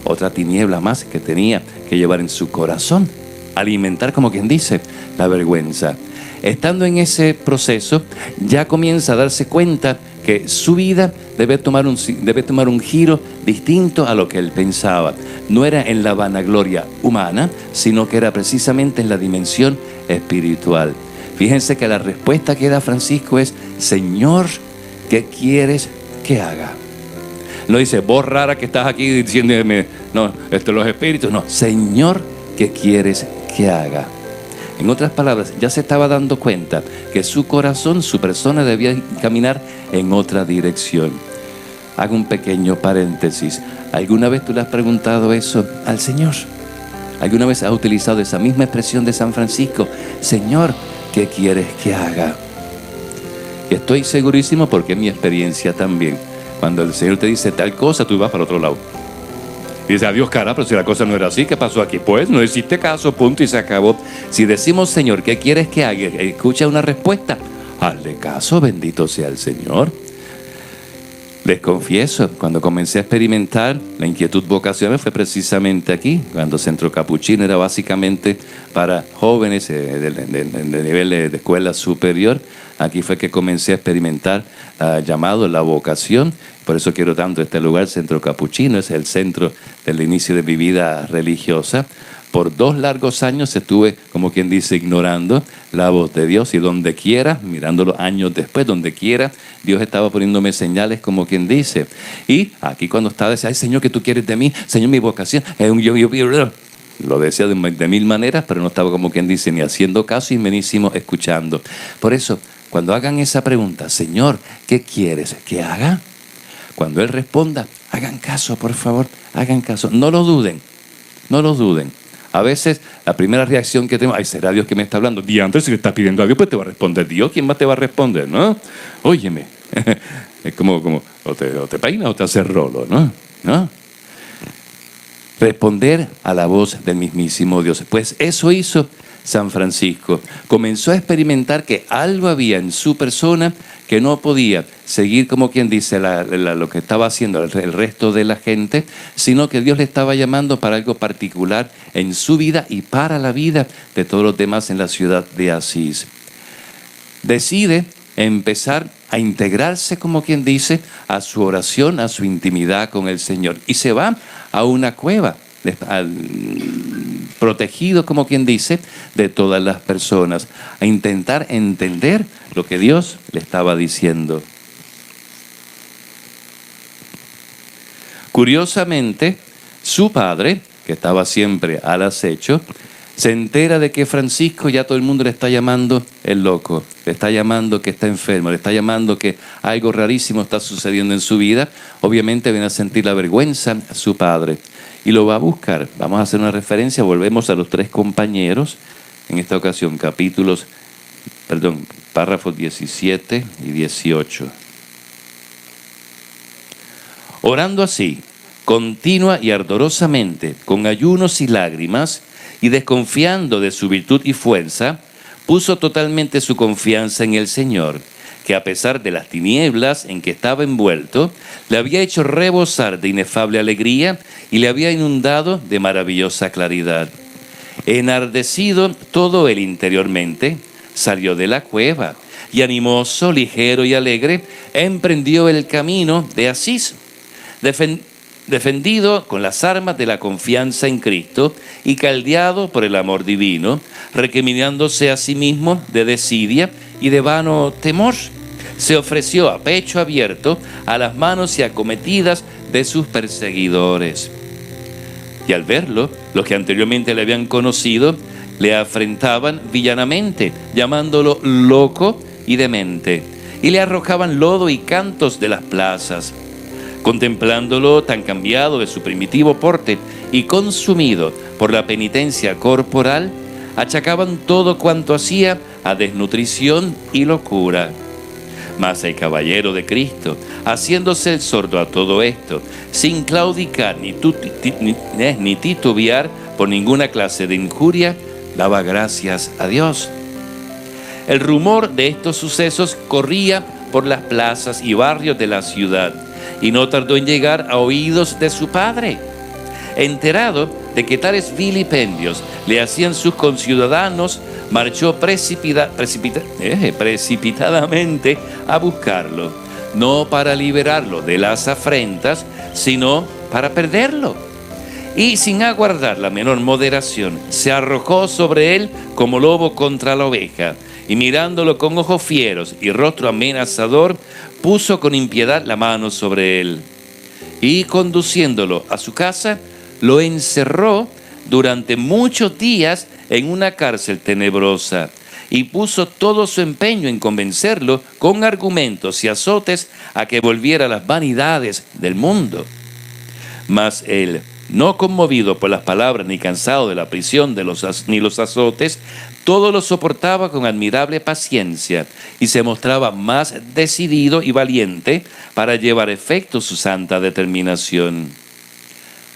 otra tiniebla más que tenía que llevar en su corazón. Alimentar, como quien dice, la vergüenza. Estando en ese proceso, ya comienza a darse cuenta que su vida debe tomar un giro distinto a lo que él pensaba. No era en la vanagloria humana, sino que era precisamente en la dimensión espiritual. Fíjense que la respuesta que da Francisco es: Señor, ¿qué quieres que haga? No dice, vos rara que estás aquí diciéndome, no, los espíritus. No, Señor, ¿qué quieres que haga? En otras palabras, ya se estaba dando cuenta que su corazón, su persona debía caminar en otra dirección. Hago un pequeño paréntesis. ¿Alguna vez tú le has preguntado eso al Señor? ¿Alguna vez has utilizado esa misma expresión de San Francisco? Señor, ¿qué quieres que haga? Y estoy segurísimo porque es mi experiencia también. Cuando el Señor te dice tal cosa, tú vas para otro lado. Y dice, adiós cara, pero si la cosa no era así, ¿qué pasó aquí? Pues no hiciste caso, punto, y se acabó. Si decimos, Señor, ¿qué quieres que haga? Escucha una respuesta. Hazle caso, bendito sea el Señor. Les confieso, cuando comencé a experimentar la inquietud vocacional fue precisamente aquí, cuando Centro Capuchino era básicamente para jóvenes de nivel de escuela superior. Aquí fue que comencé a experimentar llamado, la vocación. Por eso quiero tanto este lugar, Centro Capuchino, es el centro del inicio de mi vida religiosa. Por 2 largos años estuve, como quien dice, ignorando la voz de Dios, y donde quiera, mirándolo años después, donde quiera, Dios estaba poniéndome señales, como quien dice. Y aquí cuando estaba, decía, ay Señor, ¿qué tú quieres de mí? Señor, mi vocación es un yo. Lo decía de 1000 maneras, pero no estaba, como quien dice, ni haciendo caso y menísimo escuchando. Por eso, cuando hagan esa pregunta, Señor, ¿qué quieres que haga? Cuando Él responda, hagan caso, por favor, hagan caso. No lo duden, no lo duden. A veces la primera reacción que tenemos, ay, ¿será Dios que me está hablando? Diantre, si le estás pidiendo a Dios, pues te va a responder Dios. ¿Quién más te va a responder, no? Óyeme, es como o te peinas o te haces rolo, ¿no? Responder a la voz del mismísimo Dios. Pues eso hizo San Francisco. Comenzó a experimentar que algo había en su persona que no podía seguir, como quien dice, lo que estaba haciendo el resto de la gente, sino que Dios le estaba llamando para algo particular en su vida y para la vida de todos los demás en la ciudad de Asís. Decide empezar a integrarse, como quien dice, a su oración, a su intimidad con el Señor, y se va a una cueva, protegido, como quien dice, de todas las personas, a intentar entender lo que Dios le estaba diciendo. Curiosamente, su padre, que estaba siempre al acecho, se entera de que Francisco, ya todo el mundo le está llamando el loco, le está llamando que está enfermo, le está llamando que algo rarísimo está sucediendo en su vida. Obviamente viene a sentir la vergüenza a su padre y lo va a buscar. Vamos a hacer una referencia, volvemos a los 3 compañeros, en esta ocasión párrafos 17 y 18. Orando así, continua y ardorosamente, con ayunos y lágrimas, y desconfiando de su virtud y fuerza, puso totalmente su confianza en el Señor, que a pesar de las tinieblas en que estaba envuelto, le había hecho rebosar de inefable alegría y le había inundado de maravillosa claridad. Enardecido todo él interiormente, salió de la cueva y animoso, ligero y alegre, emprendió el camino de Asís, defendido con las armas de la confianza en Cristo y caldeado por el amor divino, recriminándose a sí mismo de desidia y de vano temor, se ofreció a pecho abierto a las manos y acometidas de sus perseguidores. Y al verlo, los que anteriormente le habían conocido, le afrentaban villanamente, llamándolo loco y demente, y le arrojaban lodo y cantos de las plazas. Contemplándolo tan cambiado de su primitivo porte y consumido por la penitencia corporal, achacaban todo cuanto hacía a desnutrición y locura. Mas el caballero de Cristo, haciéndose el sordo a todo esto, sin claudicar ni titubear por ninguna clase de injuria, daba gracias a Dios. El rumor de estos sucesos corría por las plazas y barrios de la ciudad, y no tardó en llegar a oídos de su padre. Enterado de que tales vilipendios le hacían sus conciudadanos, marchó precipitadamente a buscarlo, no para liberarlo de las afrentas, sino para perderlo. Y sin aguardar la menor moderación, se arrojó sobre él como lobo contra la oveja, y mirándolo con ojos fieros y rostro amenazador, puso con impiedad la mano sobre él. Y conduciéndolo a su casa, lo encerró durante muchos días en una cárcel tenebrosa, y puso todo su empeño en convencerlo con argumentos y azotes a que volviera a las vanidades del mundo. Mas él, no conmovido por las palabras ni cansado de la prisión ni los azotes, todo lo soportaba con admirable paciencia y se mostraba más decidido y valiente para llevar a efecto su santa determinación.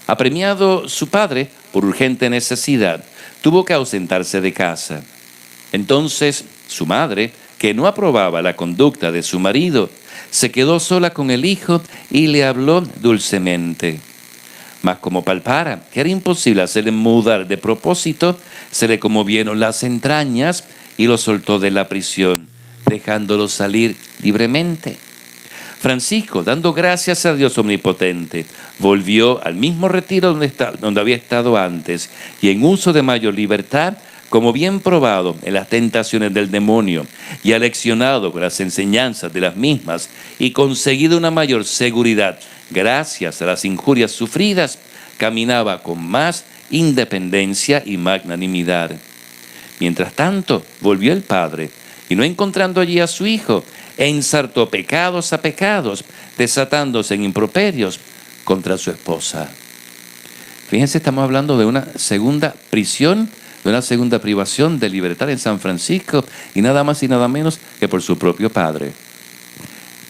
Apremiado su padre por urgente necesidad, tuvo que ausentarse de casa. Entonces su madre, que no aprobaba la conducta de su marido, se quedó sola con el hijo y le habló dulcemente. Mas como palpara que era imposible hacerle mudar de propósito, se le conmovieron las entrañas y lo soltó de la prisión, dejándolo salir libremente. Francisco, dando gracias a Dios omnipotente, volvió al mismo retiro donde había estado antes, y en uso de mayor libertad, como bien probado en las tentaciones del demonio, y aleccionado con las enseñanzas de las mismas, y conseguido una mayor seguridad gracias a las injurias sufridas, caminaba con más independencia y magnanimidad. Mientras tanto, volvió el padre, y no encontrando allí a su hijo, ensartó pecados a pecados, desatándose en improperios contra su esposa. Fíjense, estamos hablando de una segunda prisión, de una segunda privación de libertad en San Francisco, y nada más y nada menos que por su propio padre.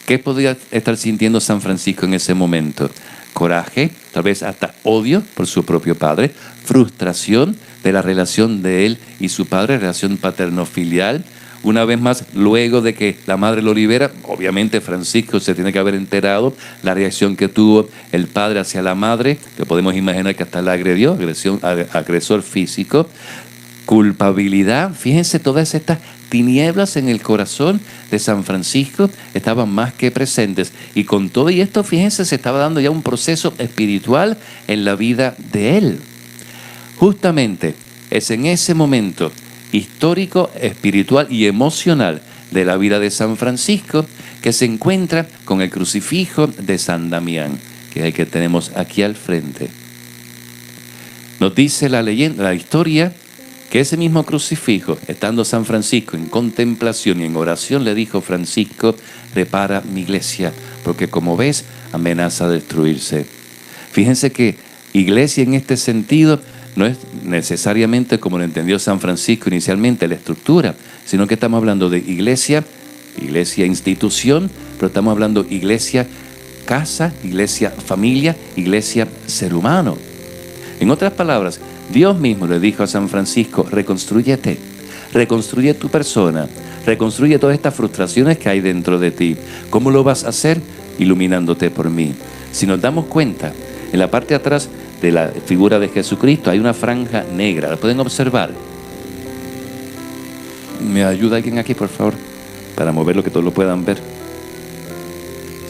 ¿Qué podía estar sintiendo San Francisco en ese momento? Coraje, tal vez hasta odio por su propio padre, frustración de la relación de él y su padre, relación paterno-filial. Una vez más, luego de que la madre lo libera, obviamente Francisco se tiene que haber enterado la reacción que tuvo el padre hacia la madre, que podemos imaginar que hasta la agredió, agresor físico. Culpabilidad, fíjense, todas estas tinieblas en el corazón de San Francisco estaban más que presentes, y con todo y esto, fíjense, se estaba dando ya un proceso espiritual en la vida de él. Justamente es en ese momento histórico, espiritual y emocional de la vida de San Francisco que se encuentra con el crucifijo de San Damián, que es el que tenemos aquí al frente. Nos dice la leyenda, la historia, que ese mismo crucifijo, estando San Francisco en contemplación y en oración, le dijo: Francisco, repara mi iglesia, porque como ves, amenaza destruirse. Fíjense que iglesia en este sentido no es necesariamente como lo entendió San Francisco inicialmente, la estructura, sino que estamos hablando de iglesia institución, pero estamos hablando iglesia casa, iglesia familia, iglesia ser humano. En otras palabras, Dios mismo le dijo a San Francisco: reconstrúyete, Reconstruye tu persona, reconstruye todas estas frustraciones que hay dentro de ti. ¿Cómo lo vas a hacer? Iluminándote por mí. Si nos damos cuenta, en la parte de atrás de la figura de Jesucristo hay una franja negra. ¿La pueden observar? ¿Me ayuda alguien aquí, por favor? Para moverlo, que todos lo puedan ver.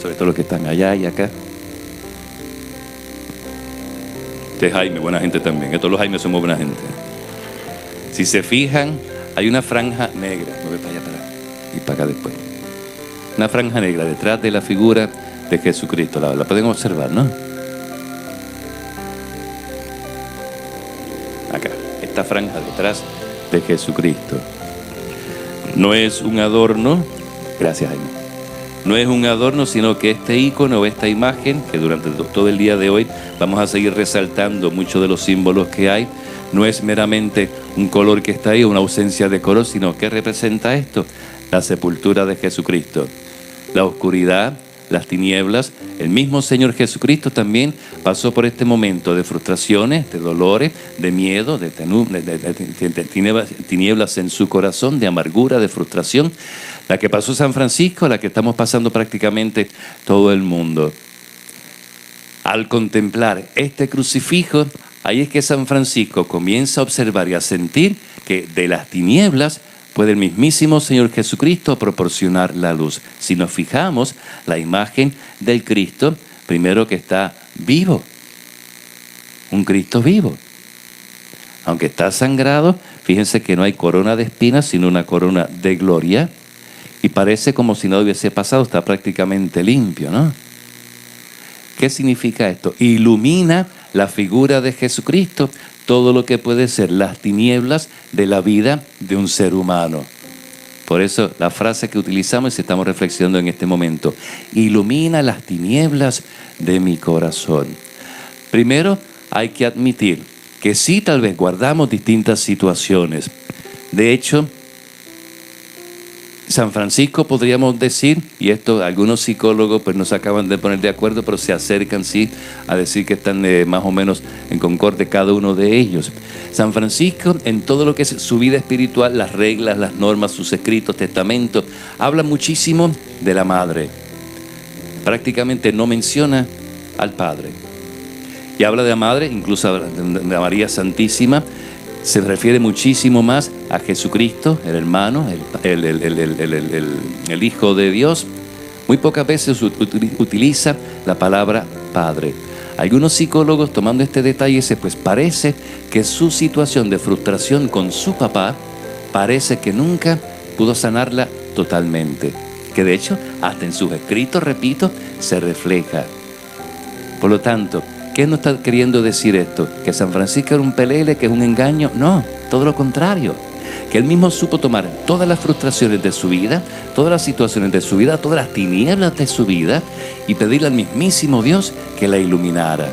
Sobre todo los que están allá y acá. Este es Jaime, buena gente también. Todos los Jaimes somos buena gente. Si se fijan, hay una franja negra. Mueve para allá, y para acá después. Una franja negra detrás de la figura de Jesucristo. La pueden observar, ¿no? Acá, esta franja detrás de Jesucristo. No es un adorno, gracias Jaime, no es un adorno, sino que este icono, esta imagen, que durante todo el día de hoy vamos a seguir resaltando muchos de los símbolos que hay, no es meramente un color que está ahí, una ausencia de color, sino que representa esto, la sepultura de Jesucristo, la oscuridad, las tinieblas. El mismo Señor Jesucristo también pasó por este momento de frustraciones, de dolores, de miedo, de tinieblas en su corazón, de amargura, de frustración. La que pasó San Francisco, la que estamos pasando prácticamente todo el mundo. Al contemplar este crucifijo, ahí es que San Francisco comienza a observar y a sentir que de las tinieblas puede el mismísimo Señor Jesucristo proporcionar la luz. Si nos fijamos, la imagen del Cristo, primero que está vivo, un Cristo vivo. Aunque está sangrado, fíjense que no hay corona de espinas, sino una corona de gloria, y parece como si no hubiese pasado, está prácticamente limpio, ¿no? ¿Qué significa esto? Ilumina la figura de Jesucristo, todo lo que puede ser las tinieblas de la vida de un ser humano. Por eso la frase que utilizamos y estamos reflexionando en este momento, ilumina las tinieblas de mi corazón. Primero hay que admitir que sí, tal vez guardamos distintas situaciones. De hecho, San Francisco podríamos decir, y esto algunos psicólogos pues no se acaban de poner de acuerdo, pero se acercan sí a decir que están más o menos en concordia cada uno de ellos. San Francisco, en todo lo que es su vida espiritual, las reglas, las normas, sus escritos, testamentos, habla muchísimo de la madre. Prácticamente no menciona al padre. Y habla de la madre, incluso de la María Santísima. Se refiere muchísimo más a Jesucristo, el hermano, el Hijo de Dios. Muy pocas veces utiliza la palabra Padre. Algunos psicólogos, tomando este detalle, dicen, pues parece que su situación de frustración con su papá, parece que nunca pudo sanarla totalmente. Que de hecho, hasta en sus escritos, repito, se refleja. Por lo tanto, ¿qué nos está queriendo decir esto? ¿Que San Francisco era un pelele, que es un engaño? No, todo lo contrario. Que él mismo supo tomar todas las frustraciones de su vida, todas las situaciones de su vida, todas las tinieblas de su vida y pedirle al mismísimo Dios que la iluminara.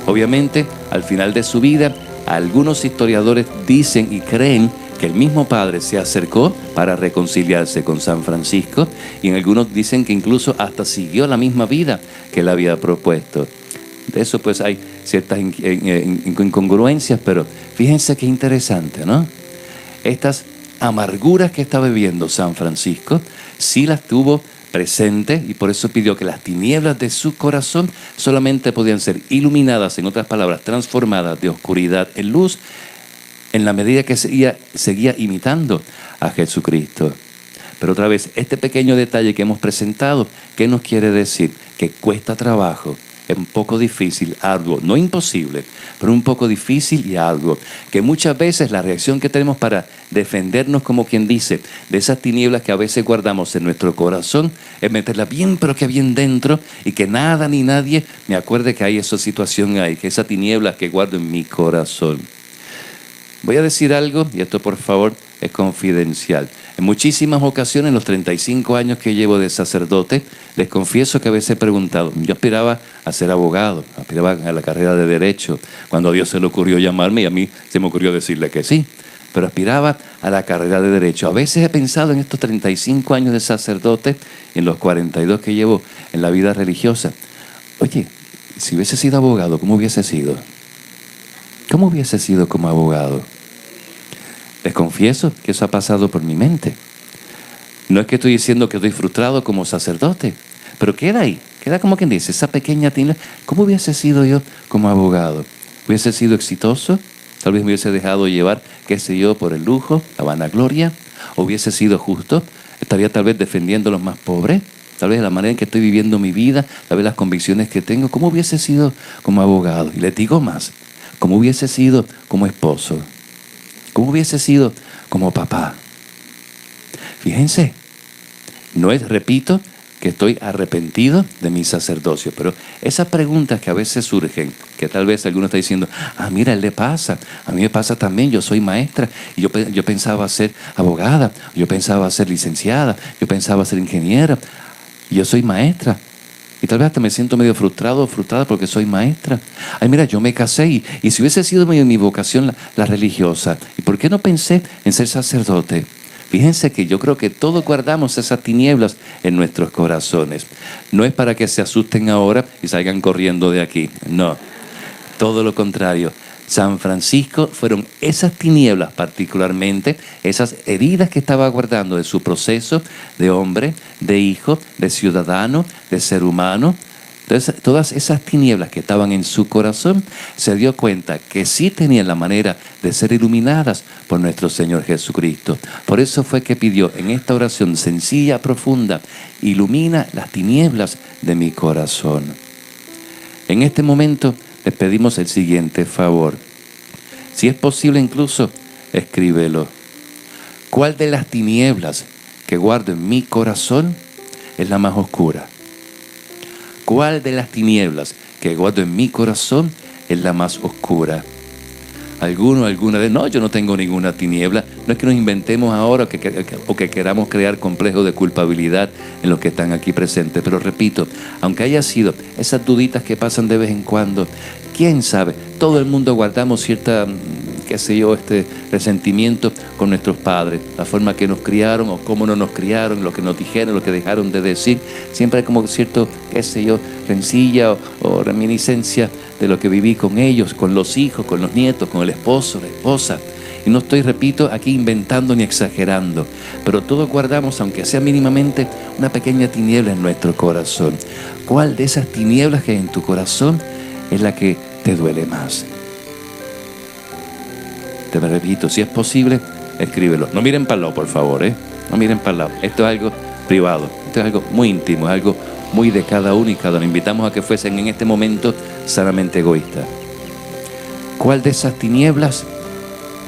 Obviamente, al final de su vida, algunos historiadores dicen y creen que el mismo Padre se acercó para reconciliarse con San Francisco y en algunos dicen que incluso hasta siguió la misma vida que él había propuesto. De eso pues hay ciertas incongruencias, pero fíjense qué interesante, ¿no? Estas amarguras que estaba viviendo San Francisco, sí las tuvo presentes y por eso pidió que las tinieblas de su corazón solamente podían ser iluminadas, en otras palabras, transformadas de oscuridad en luz, en la medida que seguía imitando a Jesucristo. Pero otra vez, este pequeño detalle que hemos presentado, ¿qué nos quiere decir? Que cuesta trabajo. Es un poco difícil, arduo, no imposible, pero un poco difícil y arduo. Que muchas veces la reacción que tenemos para defendernos, como quien dice, de esas tinieblas que a veces guardamos en nuestro corazón, es meterla bien, pero que bien dentro, y que nada ni nadie me acuerde que hay esa situación ahí, que esa tiniebla que guardo en mi corazón. Voy a decir algo, y esto por favor es confidencial. En muchísimas ocasiones, en los 35 años que llevo de sacerdote, les confieso que a veces he preguntado, yo aspiraba a ser abogado, aspiraba a la carrera de Derecho, cuando a Dios se le ocurrió llamarme y a mí se me ocurrió decirle que sí, pero aspiraba a la carrera de Derecho. A veces he pensado en estos 35 años de sacerdote, en los 42 que llevo en la vida religiosa, oye, si hubiese sido abogado, ¿cómo hubiese sido? ¿Cómo hubiese sido como abogado? Les confieso que eso ha pasado por mi mente. No es que estoy diciendo que estoy frustrado como sacerdote, pero queda ahí, queda como quien dice, esa pequeña tiniebla. ¿Cómo hubiese sido yo como abogado? ¿Hubiese sido exitoso? Tal vez me hubiese dejado llevar, qué sé yo, por el lujo, la vanagloria. ¿O hubiese sido justo? ¿Estaría tal vez defendiendo a los más pobres? Tal vez la manera en que estoy viviendo mi vida, tal vez las convicciones que tengo. ¿Cómo hubiese sido como abogado? Y les digo más, ¿cómo hubiese sido como esposo? ¿Cómo hubiese sido como papá? Fíjense, no es, repito, que estoy arrepentido de mi sacerdocio, pero esas preguntas que a veces surgen, que tal vez alguno está diciendo, mira, a él le pasa, a mí me pasa también, yo soy maestra, y yo pensaba ser abogada, yo pensaba ser licenciada, yo pensaba ser ingeniera, y yo soy maestra. Y tal vez hasta me siento medio frustrado o frustrada porque soy maestra. Ay, mira, yo me casé y si hubiese sido mi vocación la religiosa, ¿y por qué no pensé en ser sacerdote? Fíjense que yo creo que todos guardamos esas tinieblas en nuestros corazones. No es para que se asusten ahora y salgan corriendo de aquí. No, todo lo contrario. San Francisco fueron esas tinieblas particularmente, esas heridas que estaba guardando de su proceso de hombre, de hijo, de ciudadano, de ser humano. Entonces, todas esas tinieblas que estaban en su corazón, se dio cuenta que sí tenían la manera de ser iluminadas por nuestro Señor Jesucristo. Por eso fue que pidió en esta oración sencilla, profunda, ilumina las tinieblas de mi corazón. En este momento les pedimos el siguiente favor. Si es posible incluso, escríbelo. ¿Cuál de las tinieblas que guardo en mi corazón es la más oscura? ¿Cuál de las tinieblas que guardo en mi corazón es la más oscura? Alguna vez, no, yo no tengo ninguna tiniebla. No es que nos inventemos ahora o que queramos crear complejos de culpabilidad en los que están aquí presentes. Pero repito, aunque haya sido esas duditas que pasan de vez en cuando, quién sabe, todo el mundo guardamos cierta, qué sé yo, resentimiento con nuestros padres, la forma que nos criaron o cómo no nos criaron, lo que nos dijeron, lo que dejaron de decir. Siempre hay como cierto, qué sé yo, rencilla o reminiscencia de lo que viví con ellos, con los hijos, con los nietos, con el esposo, la esposa. Y no estoy, repito, aquí inventando ni exagerando, pero todos guardamos, aunque sea mínimamente, una pequeña tiniebla en nuestro corazón. ¿Cuál de esas tinieblas que hay en tu corazón es la que te duele más? Te repito, si es posible, escríbelo. No miren para el lado, por favor, No miren para el lado. Esto es algo privado, esto es algo muy íntimo, es algo muy de cada uno y cada uno. Invitamos a que fuesen en este momento sanamente egoístas. ¿Cuál de esas tinieblas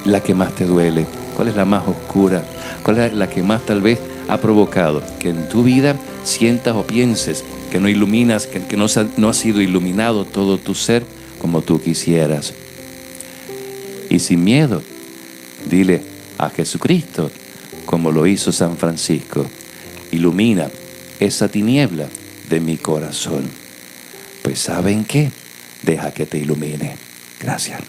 la que más te duele? ¿Cuál es la más oscura? ¿Cuál es la que más tal vez ha provocado que en tu vida sientas o pienses que no iluminas, que no ha sido iluminado todo tu ser como tú quisieras? Y sin miedo, dile a Jesucristo, como lo hizo San Francisco, ilumina esa tiniebla de mi corazón. Pues ¿saben qué? Deja que te ilumine. Gracias.